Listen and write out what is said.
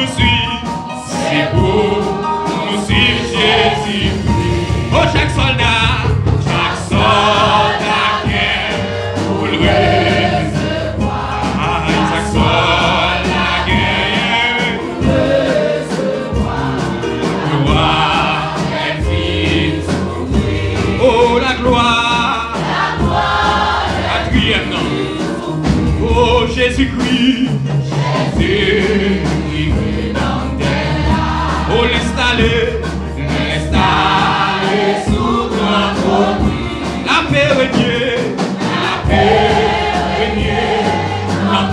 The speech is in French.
nous suivre, c'est pour nous suivre Jésus. Oh, chaque soldat guerre pour le recevoir. Ah, chaque soldat guerre pour le recevoir. Gloire, elle oh, la gloire, quatrième nom. Oh, Jésus-Christ, Jésus-Christ, oh, l'installer sous grand trône. La paix régner, dans